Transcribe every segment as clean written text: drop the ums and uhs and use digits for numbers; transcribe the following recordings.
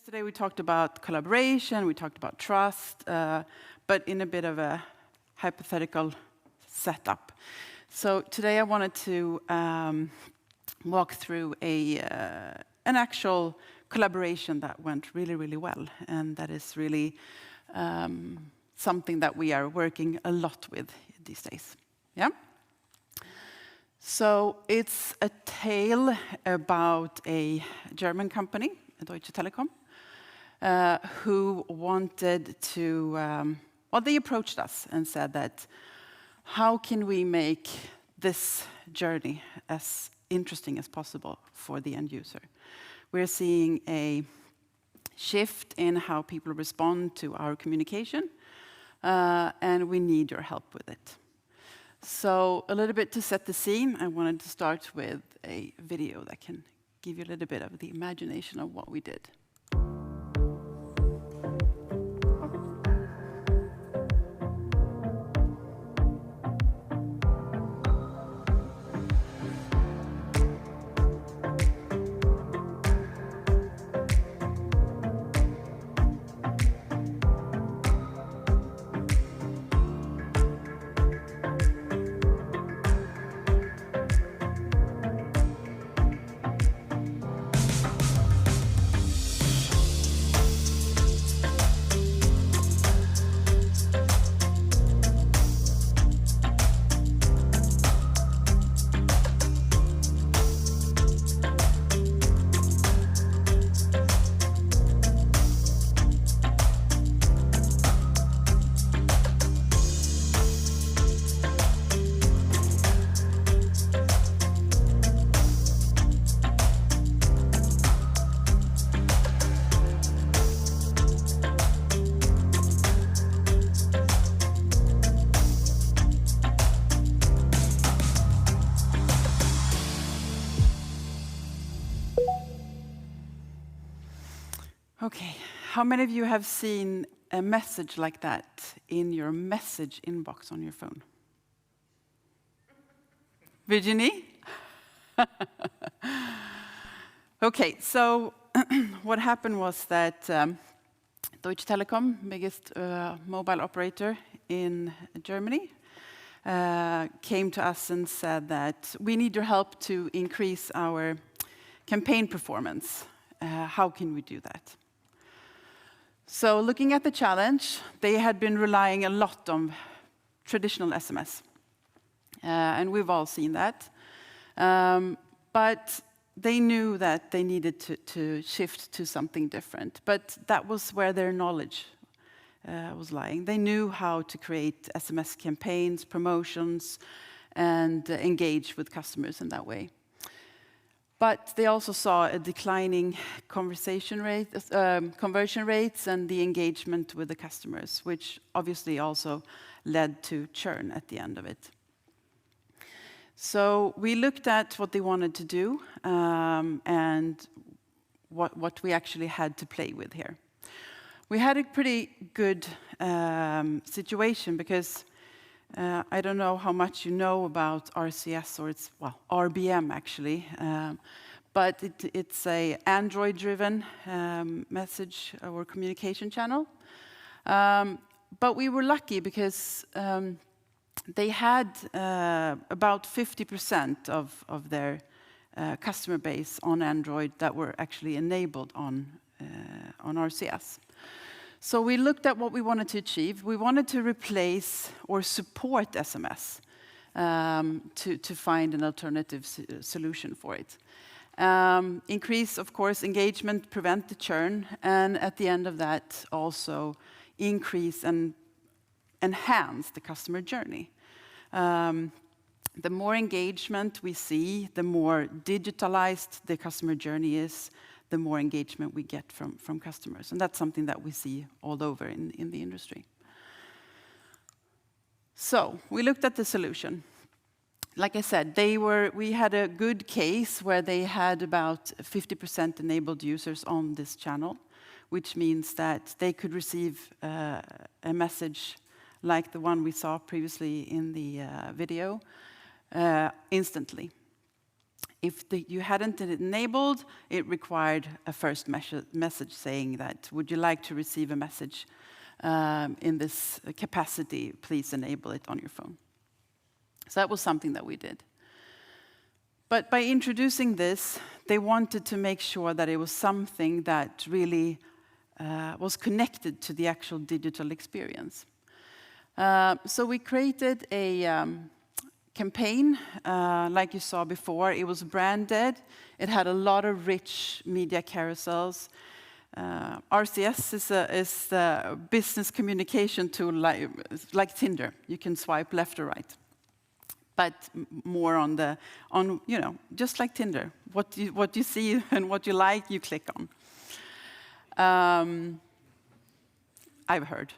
Yesterday we talked about collaboration, we talked about trust, but in a bit of a hypothetical setup. So today I wanted to walk through an actual collaboration that went really, really well, and that is really something that we are working a lot with these days. Yeah? So it's a tale about a German company, Deutsche Telecom, who wanted to, well, they approached us and said that, how can we make this journey as interesting as possible for the end user? We're seeing a shift in how people respond to our communication, and we need your help with it. So a little bit to set the scene, I wanted to start with a video that can give you a little bit of the imagination of what we did. Okay, how many of you have seen a message like that in your message inbox on your phone? Virginie? Okay, so what happened was that Deutsche Telecom, biggest mobile operator in Germany, came to us and said that we need your help to increase our campaign performance. How can we do that? So looking at the challenge, they had been relying a lot on traditional SMS. And we've all seen that. But they knew that they needed to shift to something different. But that was where their knowledge was lying. They knew how to create SMS campaigns, promotions, and engage with customers in that way. But they also saw a declining conversion rates and the engagement with the customers, which obviously also led to churn at the end of it. So we looked at what they wanted to do and what we actually had to play with here. We had a pretty good situation because I don't know how much you know about RCS, or it's, well, RBM actually, but it's a Android-driven message or communication channel. But we were lucky because they had about 50% of their customer base on Android that were actually enabled on RCS. So we looked at what we wanted to achieve. We wanted to replace or support SMS to find an alternative solution for it. Increase, of course, engagement, prevent the churn, and at the end of that, also increase and enhance the customer journey. The more engagement we see, the more digitalized the customer journey is, the more engagement we get from customers. And that's something that we see all over in the industry. So we looked at the solution. Like I said, we had a good case where they had about 50% enabled users on this channel, which means that they could receive a message like the one we saw previously in the video instantly. If you hadn't it enabled, it required a first message saying that, would you like to receive a message in this capacity? Please enable it on your phone. So that was something that we did. But by introducing this, they wanted to make sure that it was something that really was connected to the actual digital experience. So we created a campaign, like you saw before. It was branded. It had a lot of rich media carousels. RCS is a business communication tool like Tinder. You can swipe left or right, but more on just like Tinder. What you see and what you like, you click on. I've heard.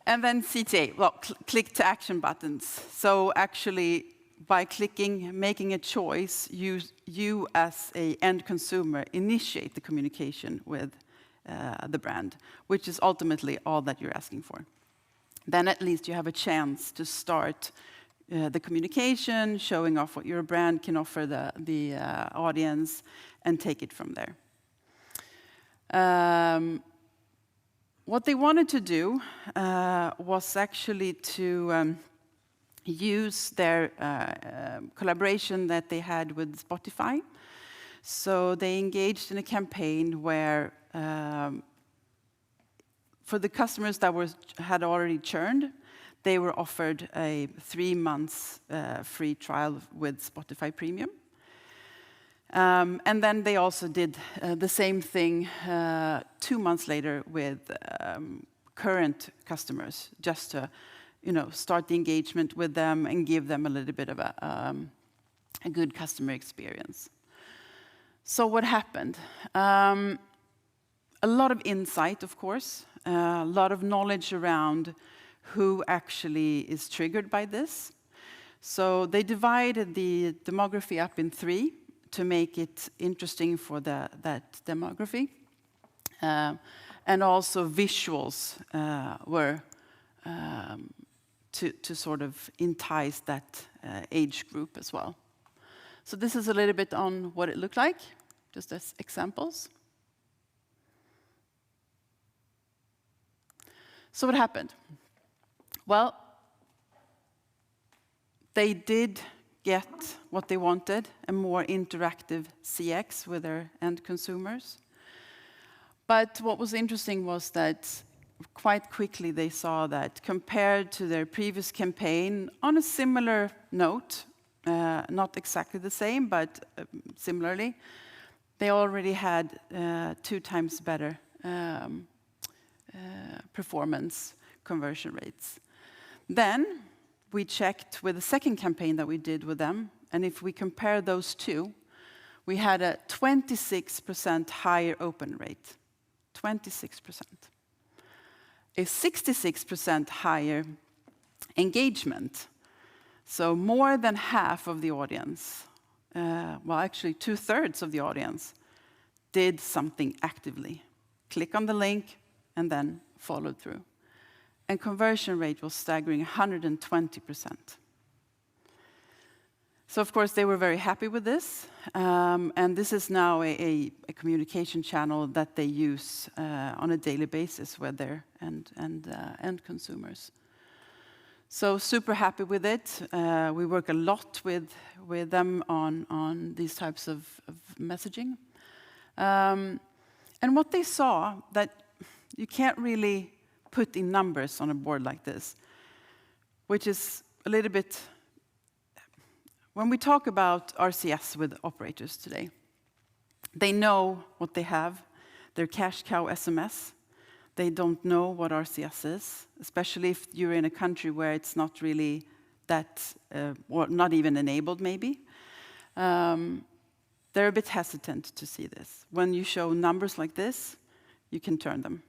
And then CTA, well, click to action buttons. So actually, by clicking, making a choice, you as an end consumer initiate the communication with the brand, which is ultimately all that you're asking for. Then at least you have a chance to start the communication, showing off what your brand can offer the audience, and take it from there. What they wanted to do was actually to use their collaboration that they had with Spotify. So they engaged in a campaign where, for the customers that had already churned, they were offered a 3 months free trial with Spotify Premium. And then they also did the same thing 2 months later with current customers, just to start the engagement with them and give them a little bit of a good customer experience. So what happened? A lot of insight, of course, a lot of knowledge around who actually is triggered by this. So they divided the demography up in 3 to make it interesting for that demography. And also visuals were to sort of entice that age group as well. So this is a little bit on what it looked like, just as examples. So what happened? Well, they did get what they wanted, a more interactive CX with their end consumers. But what was interesting was that quite quickly they saw that compared to their previous campaign, on a similar note, not exactly the same, but similarly, they already had 2 times better performance conversion rates. Then we checked with the second campaign that we did with them, and if we compare those 2, we had a 26% higher open rate. 26%. A 66% higher engagement. So more than half of the audience, well, actually 2/3 of the audience, did something actively. Click on the link and then follow through. And conversion rate was staggering 120%. So of course they were very happy with this, and this is now a communication channel that they use on a daily basis with their end consumers. So super happy with it. We work a lot with them on these types of messaging. And what they saw that you can't really put in numbers on a board like this, which is a little bit, when we talk about RCS with operators today, they know what they have, their cash cow SMS. They don't know what RCS is, especially if you're in a country where it's not really that, or not even enabled maybe. They're a bit hesitant to see this. When you show numbers like this, you can turn them.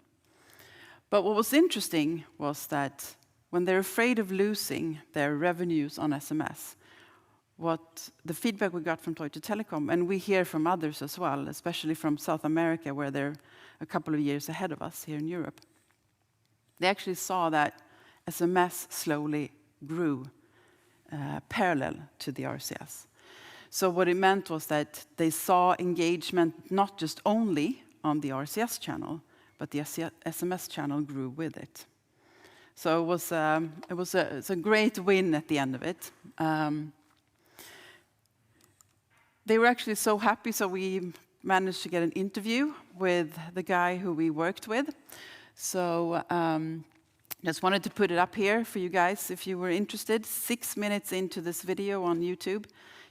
But what was interesting was that when they're afraid of losing their revenues on SMS, what the feedback we got from Deutsche Telecom, and we hear from others as well, especially from South America, where they're a couple of years ahead of us here in Europe, they actually saw that SMS slowly grew parallel to the RCS. So what it meant was that they saw engagement not just only on the RCS channel, but the SMS channel grew with it. So it's a great win at the end of it. They were actually so happy, so we managed to get an interview with the guy who we worked with. So just wanted to put it up here for you guys if you were interested. 6 minutes into this video on YouTube,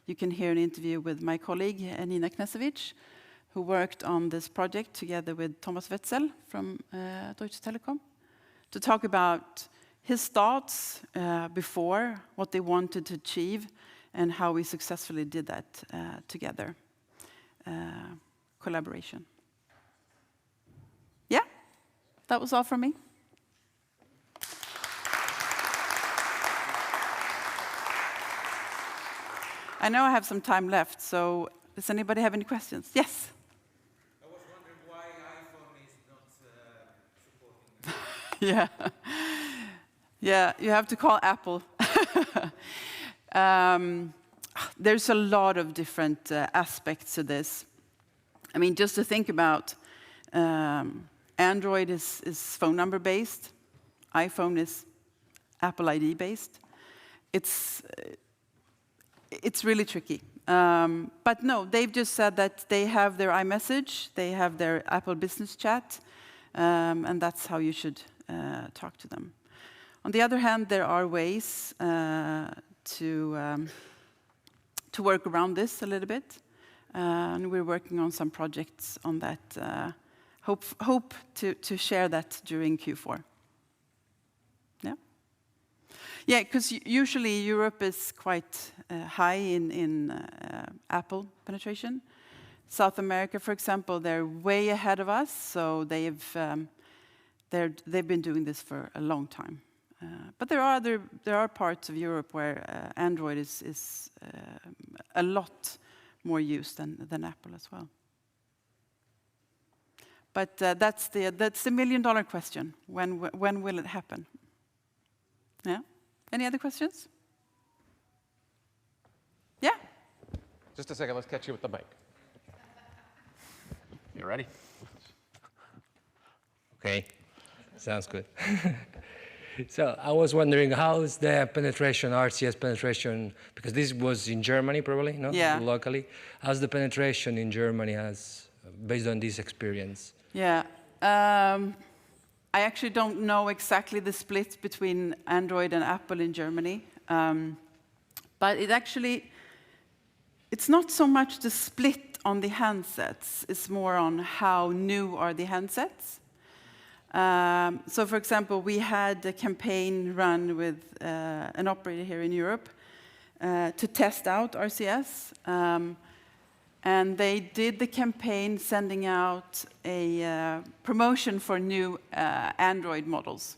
you can hear an interview with my colleague, Nina Knesevic, who worked on this project together with Thomas Wetzel from Deutsche Telecom, to talk about his thoughts before, what they wanted to achieve, and how we successfully did that together. Collaboration. Yeah, that was all from me. I know I have some time left, so does anybody have any questions? Yes? I was wondering why iPhone is not supporting it. Yeah, you have to call Apple. There's a lot of different aspects to this. I mean, just to think about, Android is phone number based, iPhone is Apple ID based. It's really tricky. But no, they've just said that they have their iMessage, they have their Apple Business Chat, and that's how you should talk to them. On the other hand, there are ways to work around this a little bit, and we're working on some projects on that. Hope to share that during Q4. Yeah, because usually Europe is quite high in Apple penetration. South America, for example, they're way ahead of us, so they've been doing this for a long time. But there are parts of Europe where Android is a lot more used than Apple as well. But that's the million-dollar question. When will it happen? Yeah. Any other questions? Yeah. Just a second, let's catch you with the mic. You ready? Okay, sounds good. So I was wondering, how is the penetration, RCS penetration, because this was in Germany probably, no? Yeah. Locally. How's the penetration in Germany based on this experience? Yeah. I actually don't know exactly the split between Android and Apple in Germany. But it's not so much the split on the handsets, it's more on how new are the handsets. So for example, we had a campaign run with an operator here in Europe to test out RCS. And they did the campaign sending out a promotion for new Android models.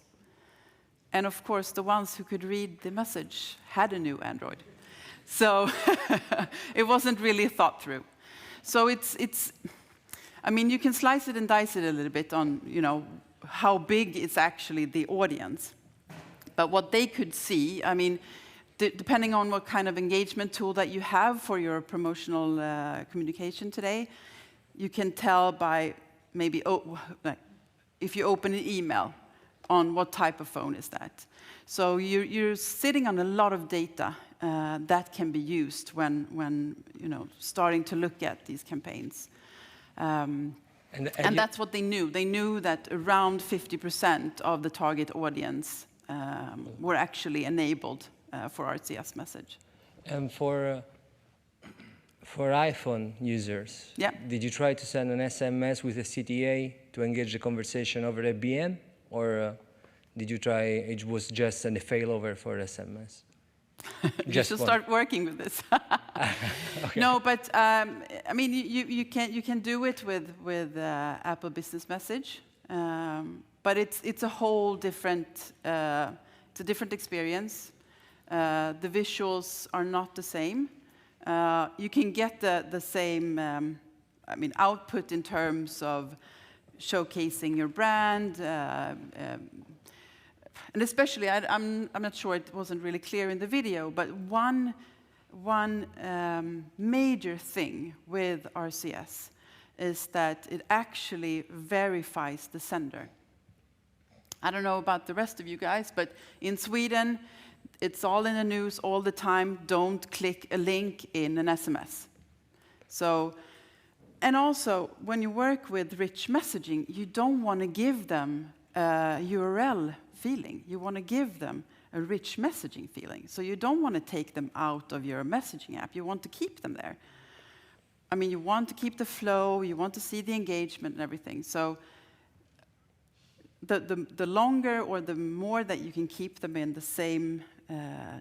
And of course, the ones who could read the message had a new Android. So it wasn't really thought through. So I mean, you can slice it and dice it a little bit on, how big is actually the audience. But what they could see, I mean, depending on what kind of engagement tool that you have for your promotional communication today, you can tell by maybe if you open an email on what type of phone is that. So you're sitting on a lot of data that can be used when starting to look at these campaigns. And that's what they knew. They knew that around 50% of the target audience were actually enabled for RCS message. And for iPhone users, yeah. Did you try to send an SMS with a CTA to engage the conversation over a BM, or did you try, it was just a failover for SMS? You should start working with this. Okay. No, but I mean, you can do it with Apple Business Message, but it's a whole different, it's a different experience. The visuals are not the same. You can get the same, output in terms of showcasing your brand, And especially, I'm not sure, it wasn't really clear in the video, but one major thing with RCS is that it actually verifies the sender. I don't know about the rest of you guys, but in Sweden, it's all in the news all the time. Don't click a link in an SMS. So, and also, when you work with rich messaging, you don't want to give them a URL feeling. You want to give them a rich messaging feeling. So you don't want to take them out of your messaging app. You want to keep them there. I mean, you want to keep the flow. You want to see the engagement and everything. So the longer or the more that you can keep them in the same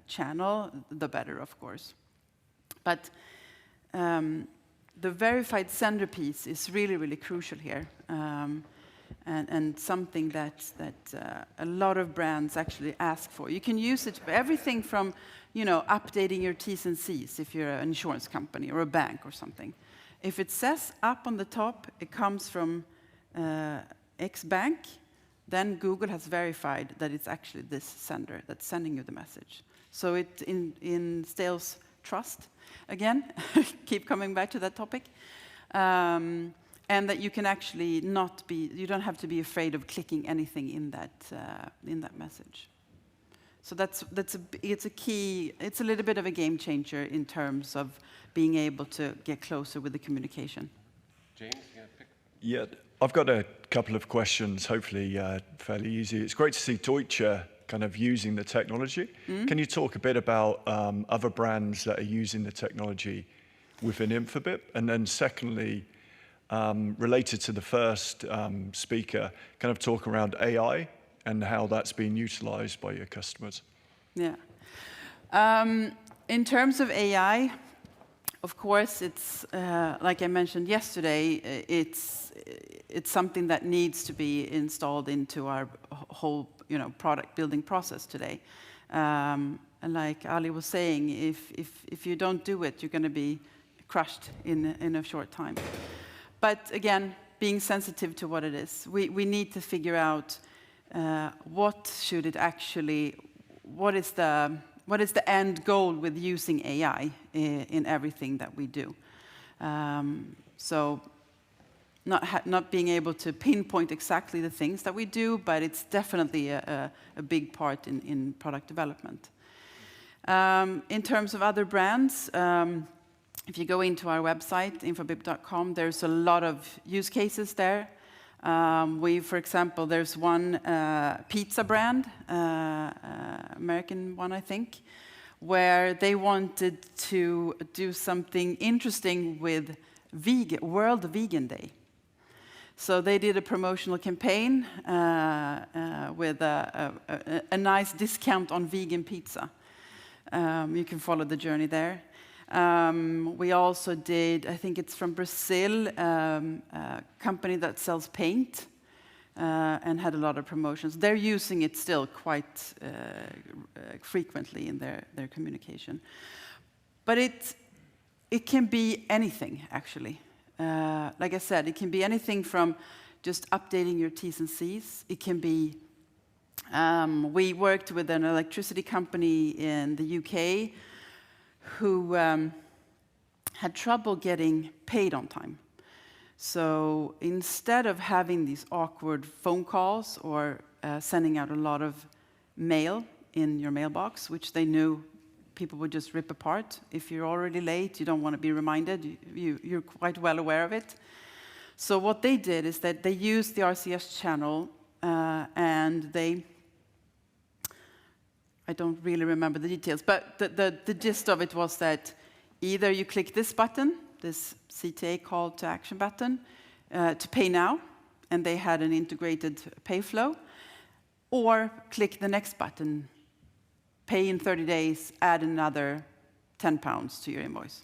channel, the better, of course. But the verified sender piece is really, really crucial here, and something that a lot of brands actually ask for. You can use it for everything from, updating your T's and C's if you're an insurance company or a bank or something. If it says up on the top, it comes from X bank, then Google has verified that it's actually this sender that's sending you the message. So it instills trust. Again, keep coming back to that topic. And that you can actually you don't have to be afraid of clicking anything in that message. So it's a key, it's a little bit of a game changer in terms of being able to get closer with the communication. James, you gonna pick? Yeah, I've got a couple of questions, hopefully fairly easy. It's great to see Deutsche kind of using the technology. Can you talk a bit about other brands that are using the technology within Infobip? And then secondly, related to the first speaker, kind of talk around AI and how that's being utilized by your customers. Yeah. In terms of AI, of course, it's like I mentioned yesterday, it's something that needs to be installed into our whole product building process today. And like Ali was saying, if you don't do it, you're going to be crushed in a short time. But again, being sensitive to what it is, we need to figure out what is the end goal with using AI in everything that we do. So not being able to pinpoint exactly the things that we do, but it's definitely a big part in product development. In terms of other brands, if you go into our website, infobip.com, there's a lot of use cases there. For example, there's one pizza brand, American one, I think, where they wanted to do something interesting with World Vegan Day. So they did a promotional campaign with a nice discount on vegan pizza. You can follow the journey there. We also did, I think it's from Brazil, a company that sells paint and had a lot of promotions. They're using it still quite frequently in their communication. But it can be anything, actually. Like I said, it can be anything from just updating your T's and C's. It can be, we worked with an electricity company in the UK who had trouble getting paid on time. So instead of having these awkward phone calls or sending out a lot of mail in your mailbox, which they knew people would just rip apart. If you're already late, you don't want to be reminded. You're quite well aware of it. So what they did is that they used the RCS channel and I don't really remember the details, but the gist of it was that either you click this button, this CTA call to action button, to pay now, and they had an integrated pay flow, or click the next button, pay in 30 days, add another £10 to your invoice.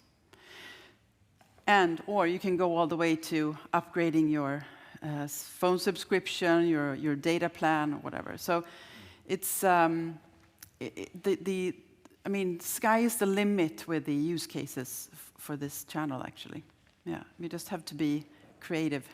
Or you can go all the way to upgrading your phone subscription, your data plan, or whatever. So it's I mean, sky is the limit with the use cases for this channel, actually. Yeah, we just have to be creative.